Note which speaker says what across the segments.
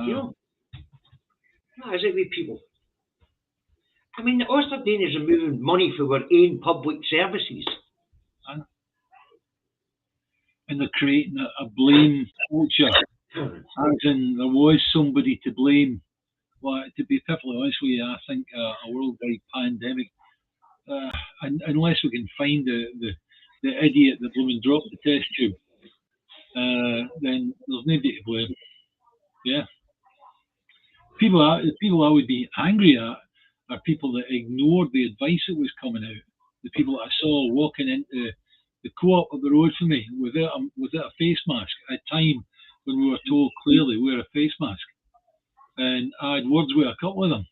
Speaker 1: You know, that is it with people. I mean, all they're doing is removing money for our own public services.
Speaker 2: And they're creating a blame culture, as in there was somebody to blame. Well, to be perfectly honest with you, I think a worldwide pandemic, unless we can find the idiot that blooming dropped the test tube, then there's nobody to blame. Yeah. People I would be angry at are people that ignored the advice that was coming out. The people that I saw walking into the co-op up the road from me without a face mask at a time when we were told clearly wear a face mask. And I had words with a couple of them.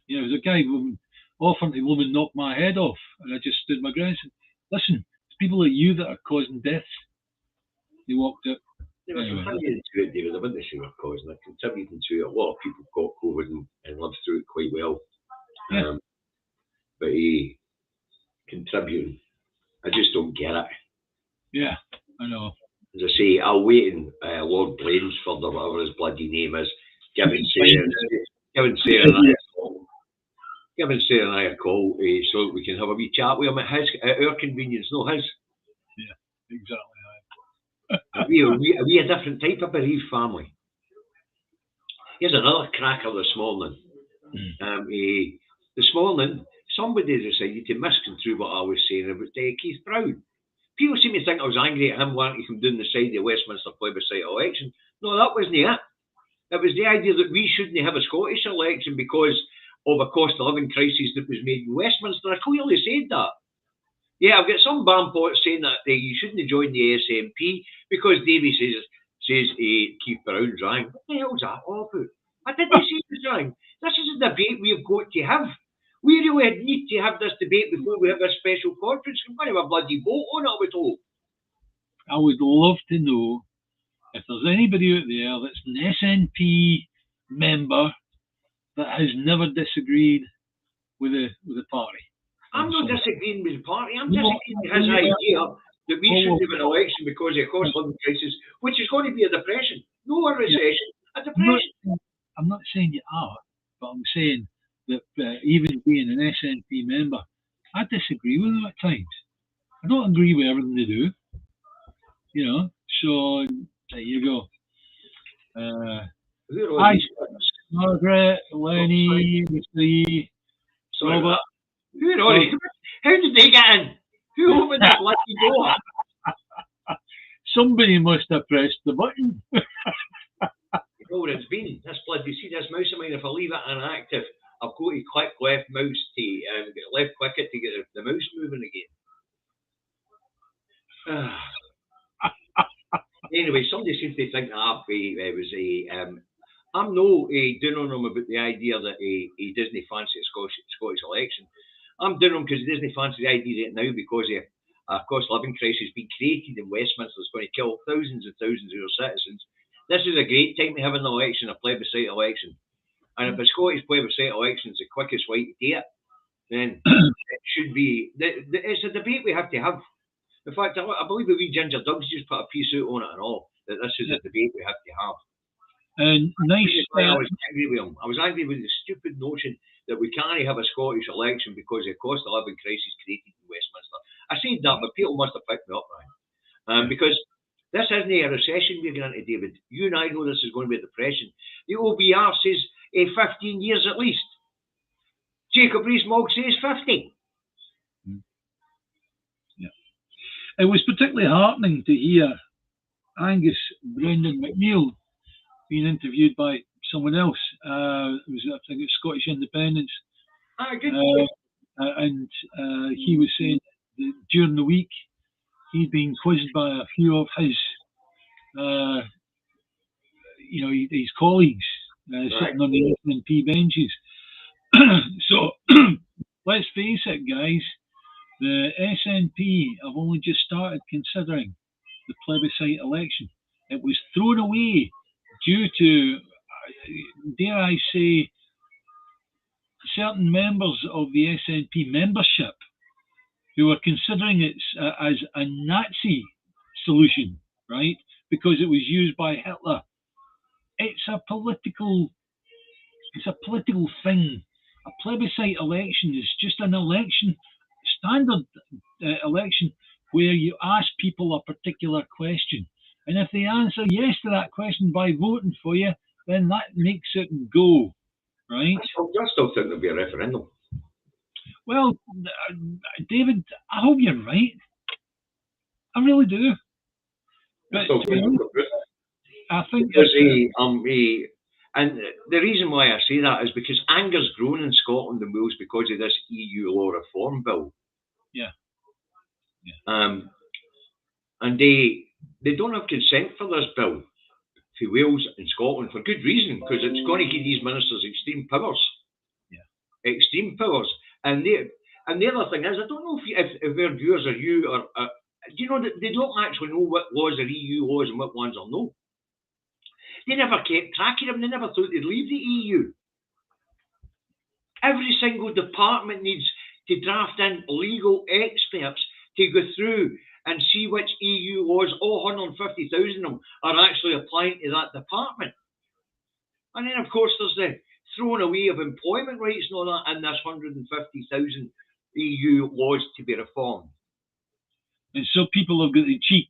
Speaker 2: You know, there was a guy offering to woman knock my head off, and I just stood my ground and said, "Listen, it's people like you that are causing deaths." They walked out.
Speaker 1: They were contributing to it, David. I wouldn't say we're causing it. Contributing to it. A lot of people got COVID and lived through it quite well.
Speaker 2: Yeah.
Speaker 1: But contributing, I just don't get it.
Speaker 2: Yeah, I know.
Speaker 1: As I say, I'll wait in Lord Blainsford or whatever his bloody name is, giving Sarah and I a call so that we can have a wee chat with him at our convenience, not his.
Speaker 2: Yeah, exactly.
Speaker 1: we a different type of bereaved family. Here's another cracker this morning. This morning, somebody decided to misconstrue what I was saying about Keith Brown. People seem to think I was angry at him wanting to come down the side of the Westminster plebiscite election. No, that wasn't it. It was the idea that we shouldn't have a Scottish election because of a cost of living crisis that was made in Westminster. I clearly said that. Yeah, I've got some bampots saying that you shouldn't have joined the SNP because Davy says Keith Brown's rang. What the hell's that all about? I didn't say he was rang. This is a debate we've got to have. We really need to have this debate before we have a special conference. We're going to have a bloody vote on it, I would hope.
Speaker 2: I would love to know if there's anybody out there that's an SNP member that has never disagreed with the party.
Speaker 1: I'm not disagreeing with the party. I'm disagreeing with his idea that we shouldn't have an election because of a cost of living crisis, which is going to be a depression. No a recession, a depression.
Speaker 2: I'm not saying you are, but I'm saying that even being an SNP member, I disagree with them at times. I don't agree with everything they do. You know, so there you go. Hi, Margaret, Lenny, Mr. Robert.
Speaker 1: Who are they? How did they get in? Who opened that lucky door?
Speaker 2: Somebody must have pressed the button.
Speaker 1: You know what it's been? This blood, you see this mouse of mine, if I leave it inactive, I've got to click left mouse left click it to get the mouse moving again. Anyway, somebody seems to think that I'm no down on him about the idea that he doesn't fancy a Scottish election. I'm down on him because he doesn't fancy the idea right now because a cost of living crisis being created in Westminster that's going to kill thousands and thousands of our citizens. This is a great time to have an election, a plebiscite election. And if a Scottish plebiscite election is the quickest way to do it, then it should be. It's a debate we have to have. In fact, I believe the wee Ginger Doug's just put a piece out on it and all, that this is a debate we have to have.
Speaker 2: And nice.
Speaker 1: I was angry with him. I was angry with the stupid notion that we can't have a Scottish election because of the cost of living crisis created in Westminster. I said that, but people must have picked me up, right? Because this isn't a recession we're going into, David. You and I know this is going to be a depression. The OBR says 15 years at least. Jacob Rees-Mogg says 50.
Speaker 2: Yeah. It was particularly heartening to hear Angus Brendan McNeil being interviewed by someone else. I think it was Scottish Independence. And he was saying that during the week he'd been quizzed by a few of his his colleagues sitting on the SNP benches. So let's face it, guys, the SNP have only just started considering the plebiscite election. It was thrown away due to, dare I say, certain members of the SNP membership who were considering it as a Nazi solution, right? Because it was used by Hitler it's a political thing. A plebiscite election is just an election, standard election, where you ask people a particular question. And if they answer yes to that question by voting for you, then that makes it go, right?
Speaker 1: I still think there'll be a referendum.
Speaker 2: Well, David, I hope you're right. I really do. But I think
Speaker 1: and the reason why I say that is because anger's grown in Scotland and Wales because of this EU law reform bill.
Speaker 2: Yeah.
Speaker 1: And they don't have consent for this bill for Wales and Scotland for good reason, because it's going to give these ministers extreme powers.
Speaker 2: Yeah.
Speaker 1: Extreme powers. And the other thing is, I don't know if our viewers or you are, you know, they don't actually know what laws are EU laws and what ones are no. They never kept track of them. They never thought they'd leave the EU. Every single department needs to draft in legal experts to go through and see which EU laws, all 150,000 of them, are actually applying to that department. And then, of course, there's the throwing away of employment rights and all that, and there's 150,000 EU laws to be reformed.
Speaker 2: And so people have got the cheek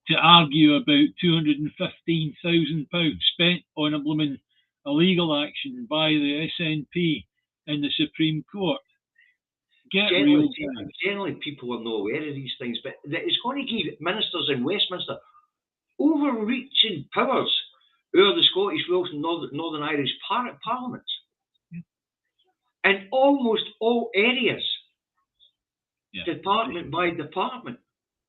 Speaker 2: to argue about £215,000 spent on a legal action by the SNP in the Supreme Court.
Speaker 1: Generally, people are not aware of these things, but it's going to give ministers in Westminster overreaching powers over the Scottish, Welsh and Northern Irish parliaments. Yeah. In almost all areas, department by department.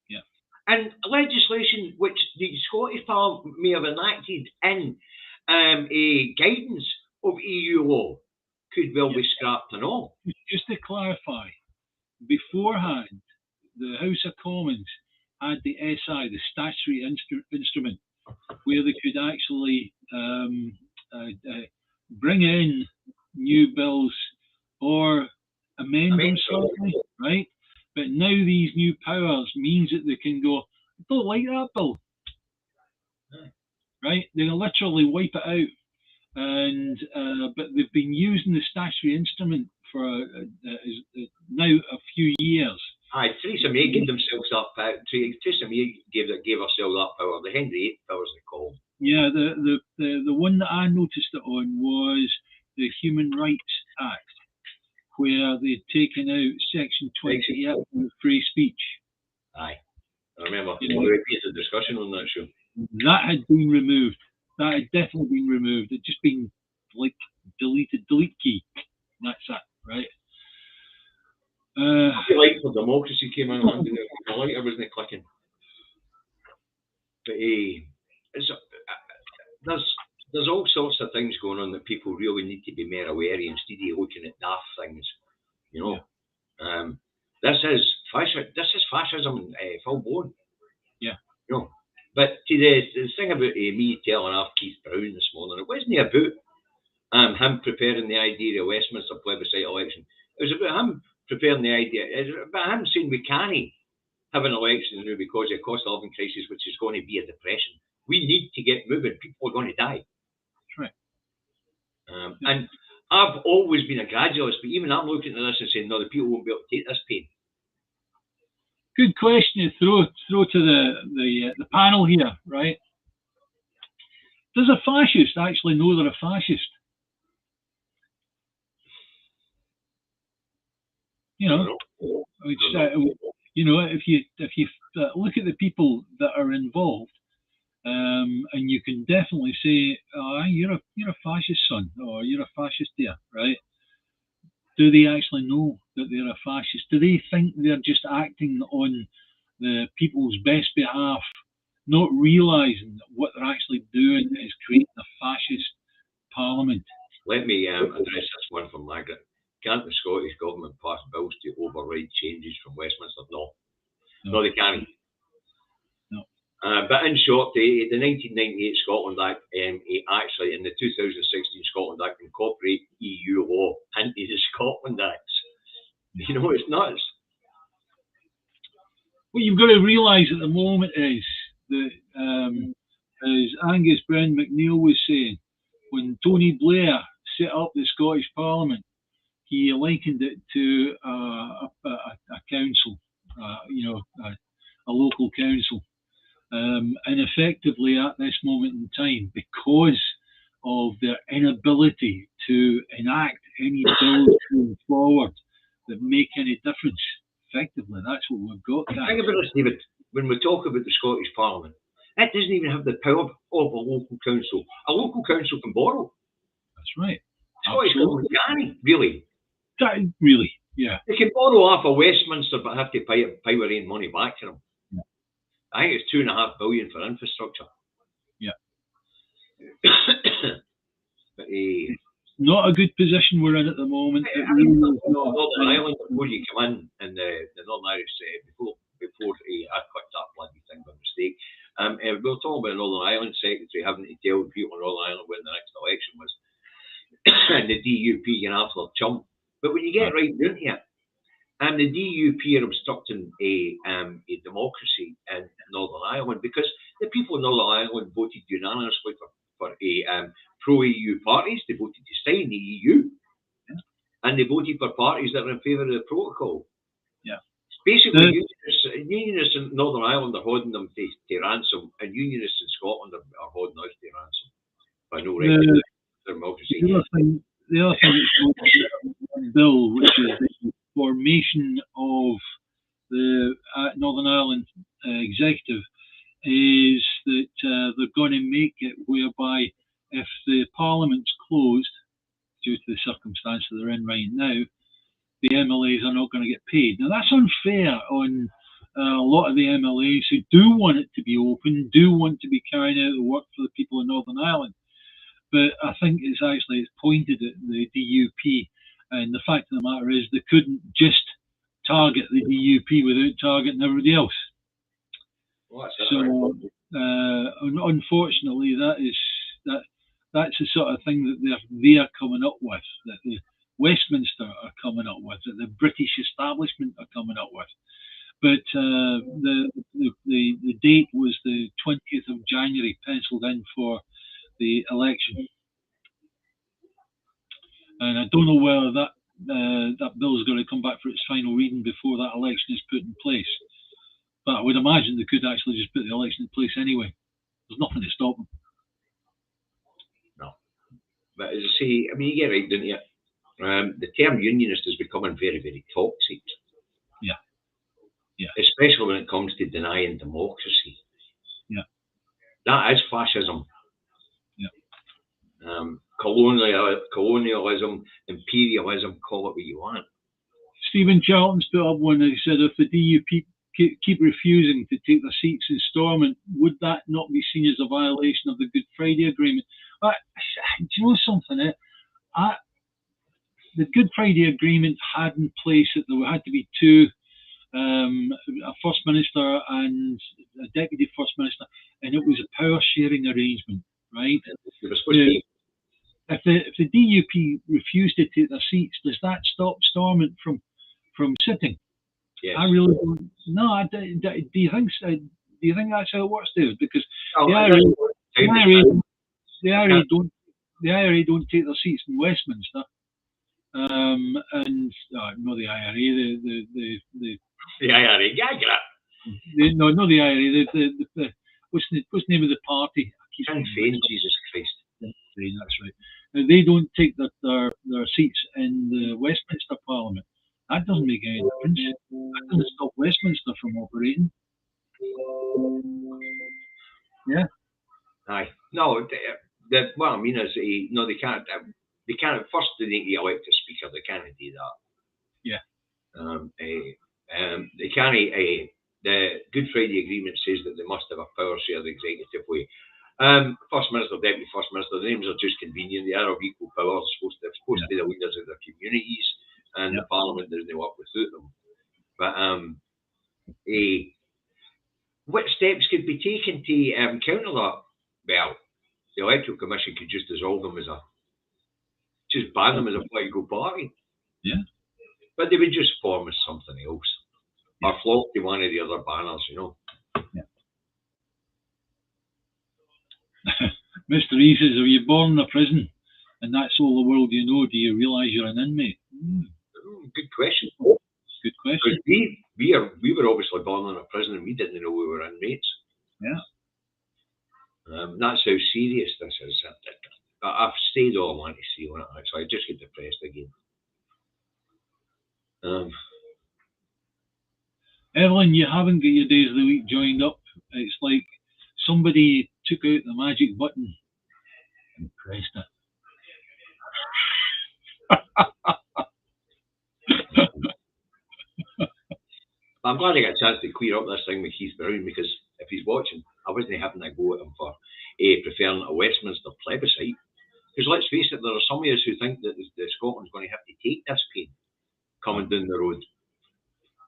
Speaker 2: Yeah.
Speaker 1: And legislation which the Scottish Parliament may have enacted in a guidance of EU law could well be scrapped and all.
Speaker 2: Just to clarify, beforehand, the House of Commons had the SI, the statutory instrument, where they could actually bring in new bills or amend them slightly, right? But now these new powers means that they can go, I don't like that bill, right? They can literally wipe it out. And but they've been using the statutory instrument for now a few years.
Speaker 1: Aye, Theresa May gave themselves that power. Theresa May gave herself that power. The Henry VIII powers they call.
Speaker 2: Yeah, the one that I noticed it on was the Human Rights Act, where they'd taken out Section 28 of free speech.
Speaker 1: Aye, I remember. We had a discussion on that show.
Speaker 2: That had been removed. That had definitely been removed. It'd just been like deleted, delete key. That's it, right?
Speaker 1: I feel like for democracy came in and the lighter wasn't clicking. But there's all sorts of things going on that people really need to be more aware of instead of looking at daft things. You know, this is fascism full blown.
Speaker 2: Yeah.
Speaker 1: You know. But to the thing about me telling off Keith Brown this morning, it wasn't about him preparing the idea of a Westminster plebiscite election. It was about him preparing the idea. It was about him saying we can't have an election now because of the cost of living crisis, which is going to be a depression. We need to get moving. People are going to die.
Speaker 2: That's right.
Speaker 1: And I've always been a gradualist, but even I'm looking at this and saying, no, the people won't be able to take this pain.
Speaker 2: Good question to throw to the panel here, right? Does a fascist actually know they're a fascist? You know, if you look at the people that are involved, and you can definitely say, oh, you're a fascist, son, or you're a fascist there, right? Do they actually know that they're a fascist? Do they think they're just acting on the people's best behalf, not realising that what they're actually doing is creating a fascist parliament?
Speaker 1: Let me address this one from Margaret. Can't the Scottish Government pass bills to override changes from Westminster? No, they can't.
Speaker 2: No.
Speaker 1: But in short, the 1998 Scotland Act, actually in the 2016 Scotland Act, incorporate EU law into the Scotland Acts. You know, it's nuts.
Speaker 2: What you've got to realise at the moment is that as Angus Brent McNeil was saying, when Tony Blair set up the Scottish Parliament, he likened it to a council, a local council. And effectively at this moment in time, because of their inability to enact any bills going forward that make any difference, effectively, that's what we've got.
Speaker 1: Think about this, David. When we talk about the Scottish Parliament, it doesn't even have the power of a local council. A local council can borrow.
Speaker 2: That's right.
Speaker 1: Scottish Government can't, really.
Speaker 2: Really, yeah.
Speaker 1: They can borrow off of Westminster, but have to pay their own money back to them.
Speaker 2: Yeah.
Speaker 1: I think it's $2.5 billion for infrastructure.
Speaker 2: Yeah.
Speaker 1: But,
Speaker 2: not a good position we're in at the moment.
Speaker 1: Northern Ireland, before you come in, and the Northern Irish, before I cut that bloody thing by mistake, we were talking about Northern Ireland Secretary having to tell people in Northern Ireland when the next election was, and the DUP getting after their chump. But when you get right down here, the DUP are obstructing a democracy in Northern Ireland because the people in Northern Ireland voted unanimously for pro-EU parties. They voted to sign the EU, and they voted for parties that are in favour of the protocol.
Speaker 2: Yeah.
Speaker 1: Basically, unionists in Northern Ireland are holding them to ransom, and unionists in Scotland are holding us to ransom by no right. Democracy.
Speaker 2: The other thing that's bill, which is the formation of the Northern Ireland Executive, is that they're going to make it whereby if the Parliament's closed due to the circumstance that they're in right now, the MLAs are not going to get paid. Now that's unfair on a lot of the MLAs who do want it to be open, do want to be carrying out the work for the people in Northern Ireland. But I think it's pointed at the DUP, and the fact of the matter is they couldn't just target the DUP without targeting everybody else. So unfortunately, that's the sort of thing that they're coming up with, that the Westminster are coming up with, that the British establishment are coming up with. But the date was the 20th of January, penciled in for the election, and I don't know whether that bill is going to come back for its final reading before that election is put in place. But I would imagine they could actually just put the election in place anyway. There's nothing to stop them.
Speaker 1: No, but as I say, I mean, you get right, don't you? The term unionist is becoming very, very toxic.
Speaker 2: Yeah.
Speaker 1: Especially when it comes to denying democracy.
Speaker 2: Yeah.
Speaker 1: That is fascism. Colonialism, imperialism, call it what you want.
Speaker 2: Stephen Charlton's put up one that said if the DUP keep refusing to take their seats in Stormont, would that not be seen as a violation of the Good Friday Agreement? Do you know something? The Good Friday Agreement had in place that there had to be two, a First Minister and a Deputy First Minister, and it was a power sharing arrangement, right? If the DUP refused to take their seats, does that stop Stormont from sitting?
Speaker 1: Yes.
Speaker 2: I really don't. No, do you think that's how it works, David? Because the IRA don't take their seats in Westminster, and no, the IRA,
Speaker 1: the IRA,
Speaker 2: not the IRA. What's the name of the party?
Speaker 1: Sinn Féin, Jesus Christ.
Speaker 2: That's right. Now, they don't take their seats in the Westminster Parliament. That doesn't make any difference. That doesn't stop Westminster from operating. Yeah.
Speaker 1: Aye. No, what I mean is, no, they can't. They can't. First, they need to elect a speaker. They can't do that.
Speaker 2: Yeah.
Speaker 1: They can't. The Good Friday Agreement says that they must have a power share the executive way. First Minister, Deputy First Minister, the names are just convenient. They are of equal power. They're supposed to be the leaders of their communities, and the Parliament doesn't work without them. But what steps could be taken to counter that? Well, the Electoral Commission could just dissolve them just ban them as a political party.
Speaker 2: Yeah.
Speaker 1: But they would just form as something else. Or flock to one of the other banners, you know.
Speaker 2: Yeah. Mr. E says, "Are you born in a prison, and that's all the world you know? Do you realise you're an inmate?"
Speaker 1: Good question.
Speaker 2: Good question.
Speaker 1: We were obviously born in a prison, and we didn't know we were inmates.
Speaker 2: Yeah.
Speaker 1: That's how serious this is. I've stayed all I want to see on it, so I just get depressed again.
Speaker 2: Evelyn, you haven't got your days of the week joined up. It's like somebody took out the magic button and pressed it.
Speaker 1: I'm glad I got a chance to clear up this thing with Keith Brown, because if he's watching, I wasn't having a go at him for preferring a Westminster plebiscite. Because let's face it, there are some of us who think that Scotland's going to have to take this pain coming down the road.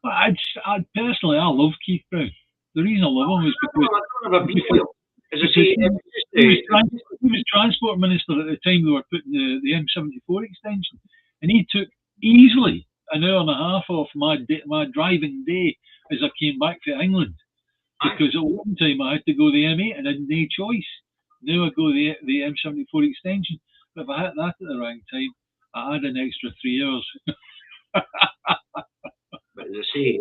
Speaker 2: I personally, I love Keith Brown. The reason I love him is because
Speaker 1: I don't have a beef with him. As I say,
Speaker 2: he was transport minister at the time they were putting the M74 extension, and he took easily an hour and a half off my driving day as I came back to England, because at one time I had to go the M8 and I had no choice. Now I go the M74 extension, but if I had that at the wrong time, I had an extra 3 hours.
Speaker 1: But as I say,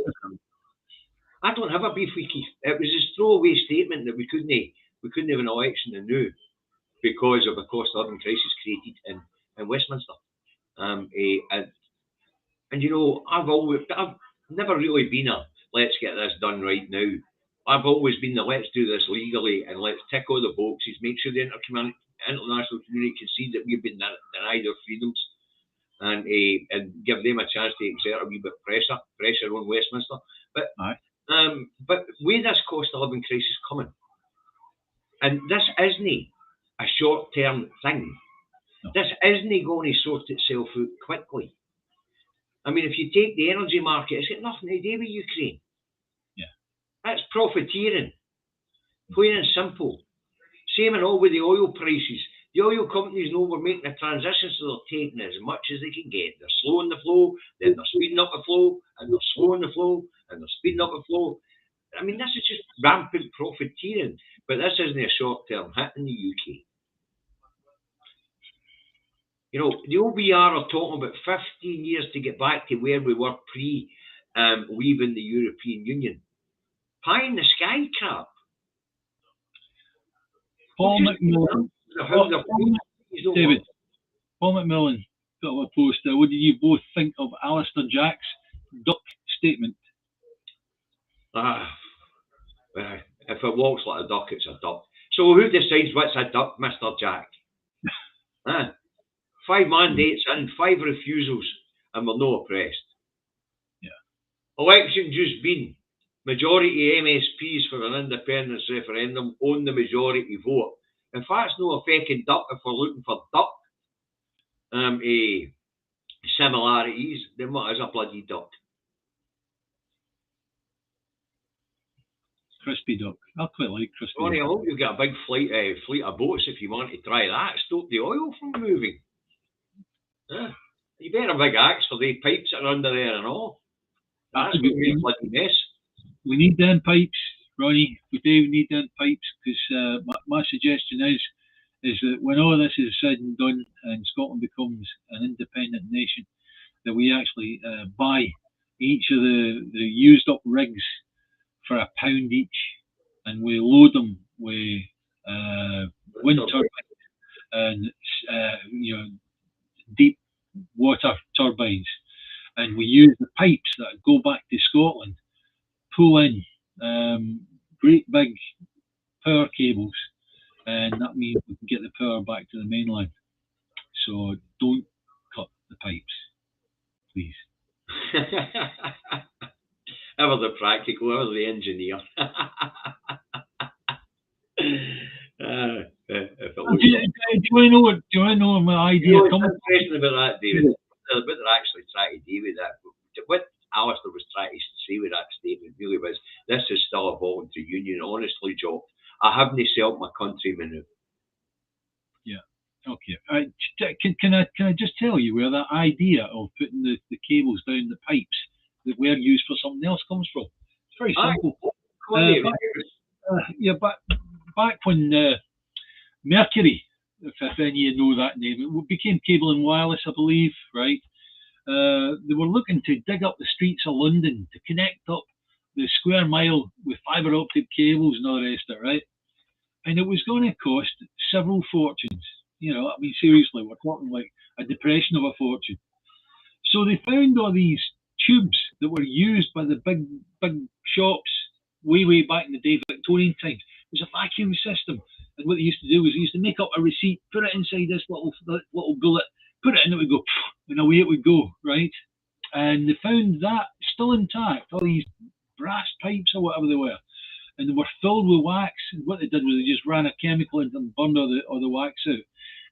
Speaker 1: I don't have a beef with Keith. It was his throwaway statement that we couldn't have an election anew because of the cost of living crisis created in Westminster. And you know, I've never really been a let's get this done right now. I've always been the let's do this legally and let's tick all the boxes, make sure the international community can see that we've been denied our freedoms, and give them a chance to exert a wee bit of pressure on Westminster. But with this cost of living crisis coming, and this isn't a short-term thing. No. This isn't going to sort itself out quickly. I mean, if you take the energy market, it's got nothing to do with Ukraine.
Speaker 2: Yeah.
Speaker 1: That's profiteering. Plain and simple. Same and all with the oil prices. The oil companies know we're making a transition, so they're taking as much as they can get. They're slowing the flow, then they're speeding up the flow, and they're slowing the flow, and they're speeding up the flow. I mean, this is just rampant profiteering, but this isn't a short-term hit in the UK. You know, the OBR are talking about 15 years to get back to where we were leaving the European Union. Pie in the sky crap.
Speaker 2: Paul McMillan. David, Paul McMillan put up a post there. What did you both think of Alistair Jack's duck statement?
Speaker 1: If it walks like a duck, it's a duck. So who decides what's a duck, Mr. Jack? 5 mandates and 5 refusals, and we're not oppressed.
Speaker 2: Yeah.
Speaker 1: Election just been. Majority MSPs for an independence referendum on the majority vote. If that's no a feckin' duck, if we're looking for duck similarities, then what is a bloody duck?
Speaker 2: Crispy duck. I quite like crispy duck.
Speaker 1: I hope you've got a big fleet of boats if you want to try that. Stop the oil from moving. You better have a big axe for the pipes that are under there and all. That's going to be a bloody mess.
Speaker 2: We need them pipes, Ronnie. We do need them pipes, because my suggestion is that when all this is said and done and Scotland becomes an independent nation, that we actually buy each of the used up rigs for £1 each, and we load them with wind turbines and deep water turbines, and we use the pipes that go back to Scotland, pull in great big power cables, and that means we can get the power back to the mainland. So don't cut the pipes, please.
Speaker 1: Ever the practical, ever the engineer. Do
Speaker 2: you want to know my idea?
Speaker 1: What's interesting about that, David? What they're actually trying to do with that, what Alistair was trying to say with that statement really was, this is still a voluntary union. Honestly, Joe, I haven't sold my countrymen out.
Speaker 2: Yeah. Okay. Can I just tell you where that idea of putting the cables down the pipes that were used for something else comes from? It's very simple. But back when Mercury, if any of you know that name. It became Cable and Wireless, I believe, right? They were looking to dig up the streets of London to connect up the square mile with fibre optic cables and all the rest of it, right? And it was going to cost several fortunes. You know, I mean, seriously, we're talking like a depression of a fortune. So they found all these tubes that were used by the big shops way back in the day, Victorian times. It was a vacuum system. And what they used to do was they used to make up a receipt, put it inside this little bullet, put it in, it would go, and away it would go, right? And they found that still intact, all these brass pipes or whatever they were. And they were filled with wax. And what they did was they just ran a chemical into them, burned all the wax out.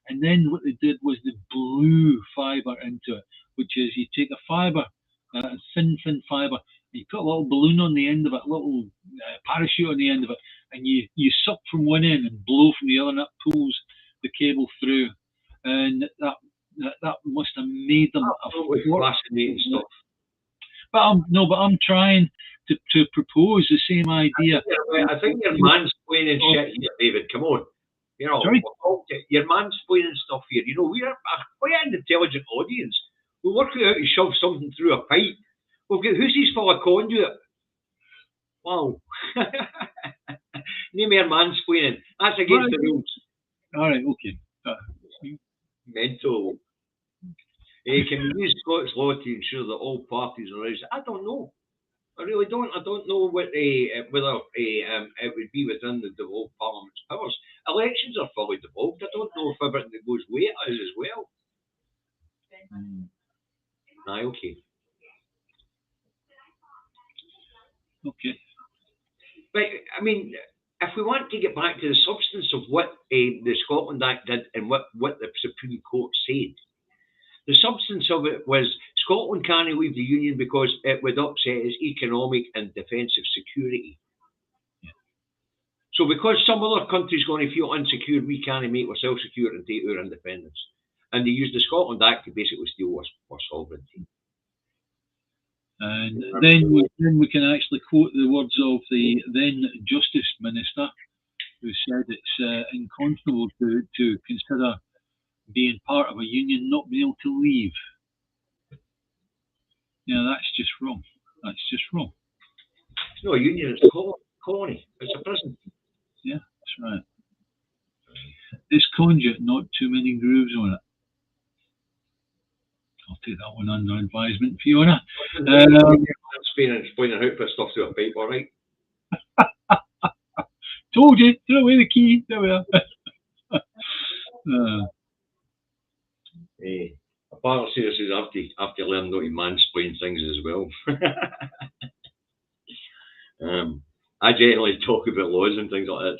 Speaker 2: And then what they did was they blew fibre into it, which is you take a fibre, a thin fibre, and you put a little balloon on the end of it, a little parachute on the end of it, and you suck from one end and blow from the other, and that pulls the cable through. And that must have made them
Speaker 1: fascinating stuff.
Speaker 2: But I'm trying to propose the same idea.
Speaker 1: I think you're mansplaining shit here, David. Come on. You know, you're mansplaining stuff here. You know, we're quite an intelligent audience. We work out to shove something through a pipe. We've got hoosies full of conduit. Wow. No more mansplaining. That's against the rules.
Speaker 2: All right, okay.
Speaker 1: Mental. Can we use Scottish law to ensure that all parties are raised? I don't know. I really don't. I don't know what whether it would be within the devolved Parliament's powers. Elections are fully devolved. I don't know if everything that goes with it is as well. Aye, okay.
Speaker 2: Okay.
Speaker 1: But I mean, if we want to get back to the substance of what the Scotland Act did and what the Supreme Court said, the substance of it was Scotland can't leave the Union because it would upset its economic and defensive security.
Speaker 2: Yeah.
Speaker 1: So because some other country's going to feel insecure, we can't make ourselves secure and take our independence. And they used the Scotland Act to basically steal our sovereignty.
Speaker 2: And then we can actually quote the words of the then Justice Minister, who said it's unconscionable to consider being part of a union, not being able to leave. That's just wrong. That's just wrong.
Speaker 1: It's not a union, it's a colony. It's a prison.
Speaker 2: Yeah, that's right. This conduit, not too many grooves on it. I'll take that one under advisement, Fiona.
Speaker 1: Explaining how to put stuff through a pipe, all right?
Speaker 2: Told you, throw away the key. There we are.
Speaker 1: Apart seriously, I have to learn not to mansplain things as well. I generally talk about laws and things like that.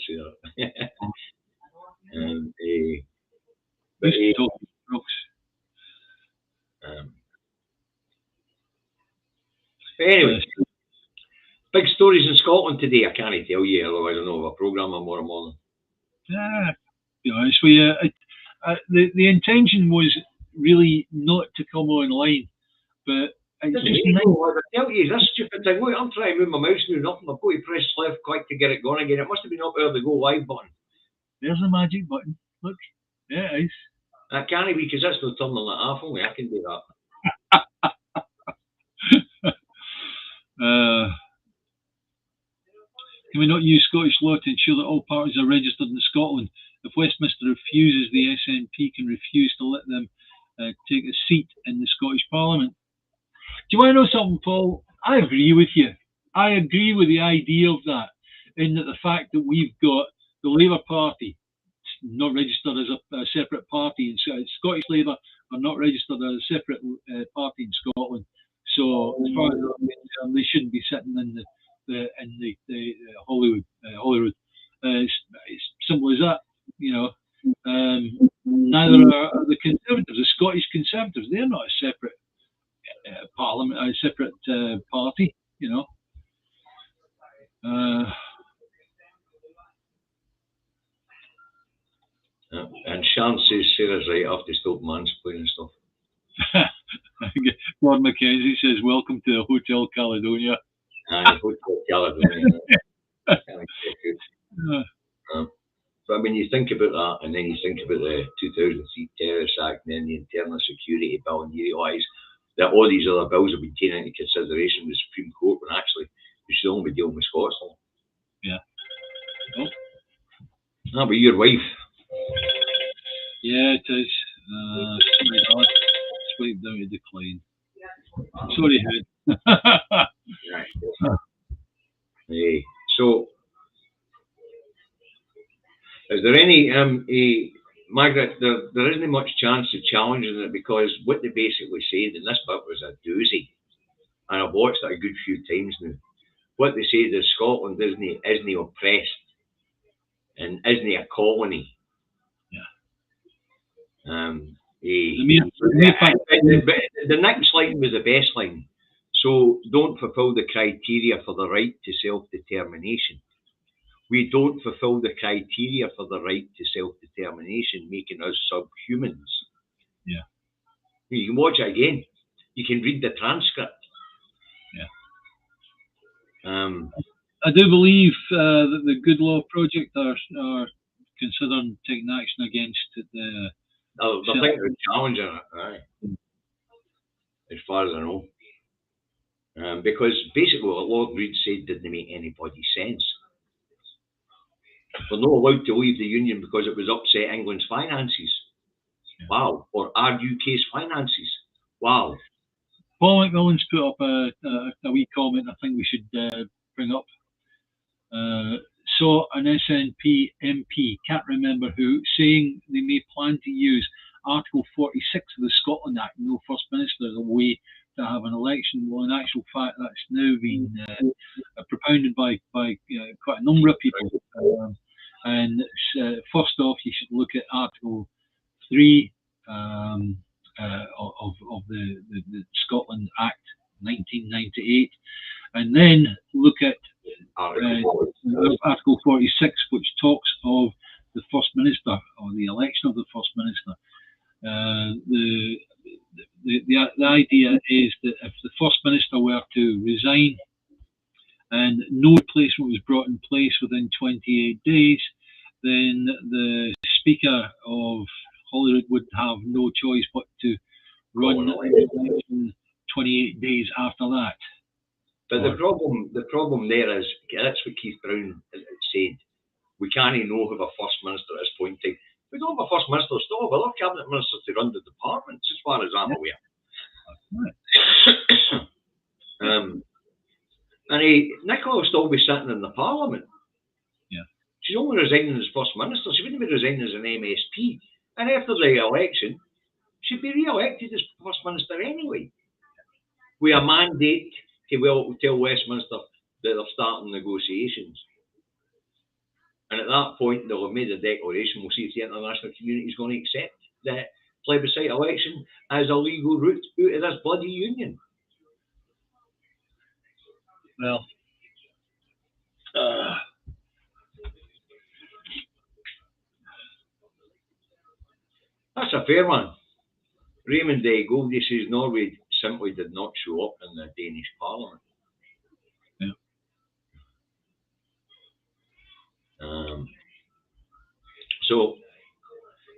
Speaker 1: But anyway, big stories in Scotland today. I can't tell you, otherwise I don't have a programme tomorrow morning.
Speaker 2: Yeah, to be honest with you, the intention was really not to come online, but
Speaker 1: I tell you, this stupid thing. Look, I'm trying to move my mouse and do nothing. I've got to press left quick to get it going again. It must have been up there the go live button.
Speaker 2: There's the magic button. Look, yeah, it is.
Speaker 1: I can't because that's no turning like half. Only I can do that.
Speaker 2: Can we not use Scottish law to ensure that all parties are registered in Scotland? If Westminster refuses, the SNP can refuse to let them take a seat in the Scottish Parliament. Do you want to know something, Paul? I agree with you. I agree with the idea of that, in that the fact that we've got the Labour Party not registered as a separate party, and Scottish Labour are not registered as a separate party in Scotland. So as far as I'm concerned, they shouldn't be sitting in the Holyrood. It's simple as that, you know. Neither are the Conservatives, the Scottish Conservatives. They're not a separate parliament, a separate party, you know.
Speaker 1: And Sean says Sarah's right, I have to stop mansplaining stuff.
Speaker 2: Lord Mackenzie says, welcome to the Hotel Caledonia.
Speaker 1: Aye, Hotel Caledonia. So, I mean, you think about that, and then you think about the 2003 Terrorist Act, and then the Internal Security Bill, and you realise that all these other bills have been taken into consideration with the Supreme Court, when actually we should only be dealing with Scots law.
Speaker 2: Yeah. Oh.
Speaker 1: Ah, but your wife.
Speaker 2: Yeah, it is. Swipe down to decline. Sorry, Head.
Speaker 1: Right. Hey, so, is there any, Margaret, there isn't much chance of challenging it, because what they basically said, and this bit was a doozy, and I've watched it a good few times now. What they said is Scotland isn't oppressed and isn't a colony.
Speaker 2: Yeah.
Speaker 1: The next line was the best line. So don't fulfil the criteria for the right to self-determination. We don't fulfil the criteria for the right to self-determination, making us subhumans.
Speaker 2: Yeah.
Speaker 1: You can watch it again. You can read the transcript.
Speaker 2: Yeah. I do believe that the Good Law Project are considering taking action against the.
Speaker 1: They're thinking of challenging it, aye. As far as I know. Because basically what Lord Reid said didn't make any bloody sense. We're not allowed to leave the Union because it was upset England's finances.
Speaker 2: Yeah.
Speaker 1: Wow. Or our UK's finances. Wow.
Speaker 2: Paul McMillan's put up a wee comment I think we should bring up. Saw an SNP MP, can't remember who, saying they may plan to use Article 46 of the Scotland Act, no First Minister, as a way to have an election. Well, in actual fact, that's now been propounded by quite a number of people. And first off, you should look at Article 3 of the Scotland Act 1998, and then look at Article 46, which talks of the First Minister, or the election of the First Minister. The idea is that if the First Minister were to resign and no replacement was brought in place within 28 days, then the Speaker of Holyrood would have no choice but to run an election 28 days after that.
Speaker 1: But the problem there is, that's what Keith Brown said. We can't know who a First Minister at this point in time. We don't have a First Minister, still have other Cabinet Ministers to run the departments, as far as I'm aware. And Nicola will still be sitting in the Parliament.
Speaker 2: Yeah.
Speaker 1: She's only resigning as First Minister. She wouldn't be resigning as an MSP. And after the election, she'd be re-elected as First Minister anyway. With a mandate to tell Westminster that they're starting negotiations. And at that point, they'll have made a declaration. We'll see if the international community is going to accept the plebiscite election as a legal route out of this bloody union.
Speaker 2: Well,
Speaker 1: that's a fair one. Raymond Goldie says Norway simply did not show up in the Danish Parliament.
Speaker 2: Yeah.
Speaker 1: So,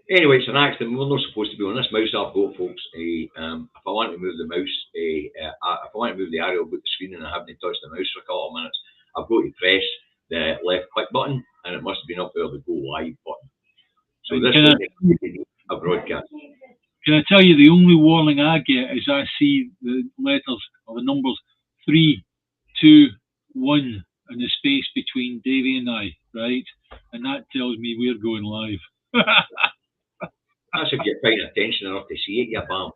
Speaker 1: anyway, it's an accident. We're not supposed to be on this mouse I've got, folks. If I want to move the mouse, if I want to move the aerial about the screen and I haven't touched the mouse for a couple of minutes, I've got to press the left click button, and it must have been up there, the go live button. So this is a broadcast.
Speaker 2: Can I tell you, the only warning I get is I see the letters or the numbers 3, 2, 1 and the space between Davey and I, right? And that tells me we're going live.
Speaker 1: That's if you're paying attention enough to see it, you bam.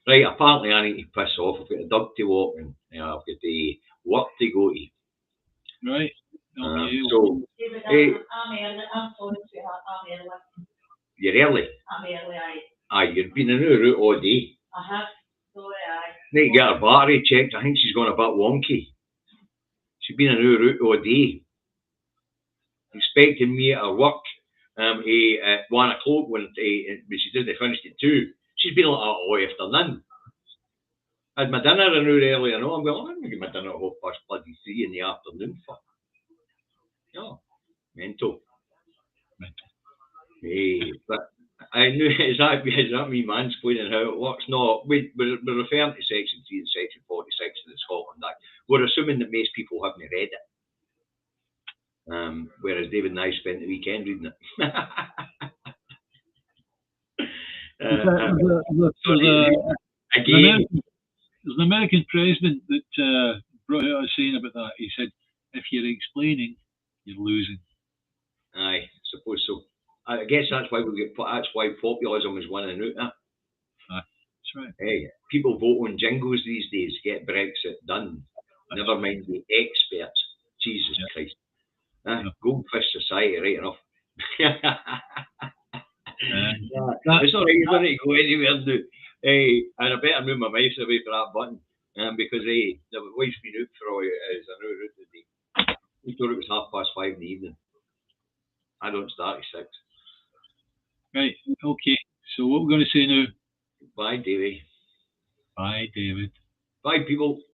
Speaker 1: Right, apparently I need to piss off. I've got a dog to walk and I've got the work to go to.
Speaker 2: Right. Okay.
Speaker 1: So, you're early?
Speaker 3: I'm early, aye.
Speaker 1: Aye, you've been in the route all day.
Speaker 3: I have, sorry, aye.
Speaker 1: Need to get her battery checked. I think she's gone a bit wonky. She's been in the route all day. Expecting me at her work at 1 o'clock when she didn't finish at 2. She's been like that all afternoon. I had my dinner an hour earlier. No, I'm going, I'm going to get my dinner at 3:30 in the afternoon. Fuck. No, mental. Hey, but I knew, is that me mansplaining how it works? No, we're referring to Section 3 and Section 46 of the Scotland Act. We're assuming that most people haven't read it. Whereas David and I spent the weekend reading it. Again,
Speaker 2: there's an American president that brought out a saying about that. He said, if you're explaining, you're losing.
Speaker 1: Aye, suppose so. I guess that's why that's why populism is winning out.
Speaker 2: That's right.
Speaker 1: Hey, people vote on jingles these days to get Brexit done. Never mind the experts. Jesus Christ. Goldfish Society, right enough. It's all right, you don't need to go anywhere now. Hey, and I better move my mouse away for that button. Because the wife's been out for is an hour out today. We thought it was 5:30 in the evening. I don't start at 6.
Speaker 2: Right, okay. So what we're going to say now?
Speaker 1: Bye, Davey.
Speaker 2: Bye, David.
Speaker 1: Bye, people.